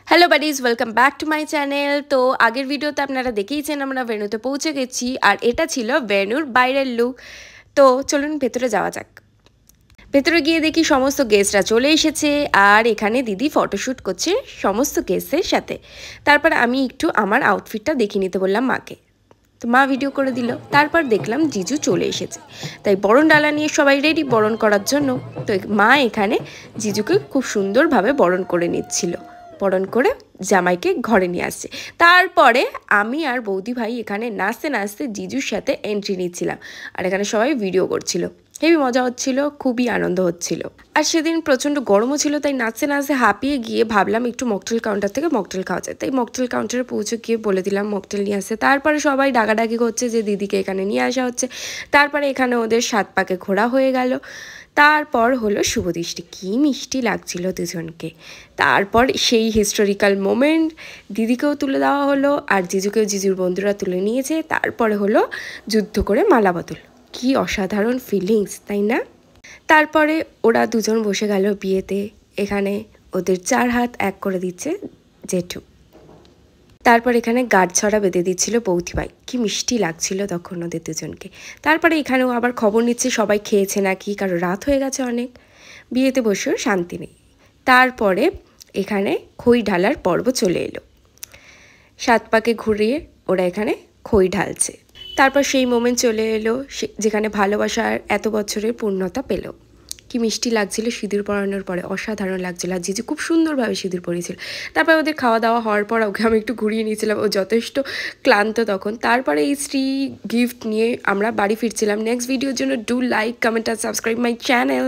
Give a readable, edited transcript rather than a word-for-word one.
Hello buddies, welcome back to my channel. তো আগের ভিডিওতে আপনারা দেখেইছেন আমরা ভেন্যুতে পৌঁছে গেছি, আর এটা ছিল ভেন্যুর বাইরের লুক। তো চলুন ভেতরে যাওয়া যাক। ভেতরে গিয়ে দেখি সমস্ত গেস্টরা চলে এসেছে, আর এখানে দিদি ফটোশ্যুট করছে সমস্ত গেস্টের সাথে। তারপর আমি একটু আমার আউটফিটটা দেখে নিতে বললাম মাকে, তো মা ভিডিও করে দিল। তারপর দেখলাম জিজু চলে এসেছে, তাই বরণ ডালা নিয়ে সবাই রেডি বরণ করার জন্য। তো মা এখানে জিজুকে খুব সুন্দরভাবে বরণ করে নিচ্ছিল, বরণ করে জামাইকে ঘরে নিয়ে আসছে। তারপরে আমি আর বৌদি ভাই এখানে নাচতে নাচতে জিজুর সাথে এন্ট্রি নিচ্ছিলাম, আর এখানে সবাই ভিডিও করছিল। হেবি মজা হচ্ছিল, খুবই আনন্দ হচ্ছিল। আর সেদিন প্রচণ্ড গরমও ছিল, তাই নাচতে নাচতে হাঁপিয়ে গিয়ে ভাবলাম একটু মকটেল কাউন্টার থেকে মকটেল খাওয়া যায়। তাই মকটেল কাউন্টারে পৌঁছে গিয়ে বলে দিলাম মকটেল নিয়ে আসতে। তারপরে সবাই ডাকাডাকি করছে যে দিদিকে এখানে নিয়ে আসা হচ্ছে। তারপরে এখানে ওদের 7 পাকে ঘোরা হয়ে গেল। তারপর হলো শুভদৃষ্টি, কী মিষ্টি লাগছিল দুজনকে। তারপর সেই হিস্টোরিক্যাল মোমেন্ট, দিদিকেও তুলে দেওয়া হলো আর জিজুকেও জিজুর বন্ধুরা তুলে নিয়েছে। তারপরে হলো যুদ্ধ করে মালা বদল। কী অসাধারণ ফিলিংস, তাই না? তারপরে ওরা দুজন বসে গেল বিয়েতে। এখানে ওদের 4 হাত এক করে দিচ্ছে জেঠু। তারপর এখানে গাঁটছড়া বেঁধে দিচ্ছিল বৌদিভাই, কি মিষ্টি লাগছিল তখন ওদের দুজনকে। তারপরে এখানেও আবার খবর নিচ্ছে সবাই খেয়েছে নাকি, কারণ রাত হয়ে গেছে অনেক। বিয়েতে বসেও শান্তি নেই। তারপরে এখানে খই ঢালার পর্ব চলে এলো। 7 পাকে ঘুরিয়ে ওরা এখানে খই ঢালছে। তারপর সেই মোমেন্ট চলে এলো যেখানে ভালোবাসার এত বছরের পূর্ণতা পেল। কি মিষ্টি লাগছিল সিঁদুর পরানোর পরে, অসাধারণ লাগছিল। আর জিজু খুব সুন্দরভাবে সিঁদুর পরিয়েছিল। তারপর ওদের খাওয়া দাওয়া হওয়ার পর ওকে আমি একটু ঘুরিয়ে নিয়েছিলাম, ও যথেষ্ট ক্লান্ত তখন। তারপরে এই শ্রী গিফট নিয়ে আমরা বাড়ি ফিরছিলাম। নেক্সট ভিডিওর জন্য ডু লাইক, কমেন্ট আর সাবস্ক্রাইব মাই চ্যানেল।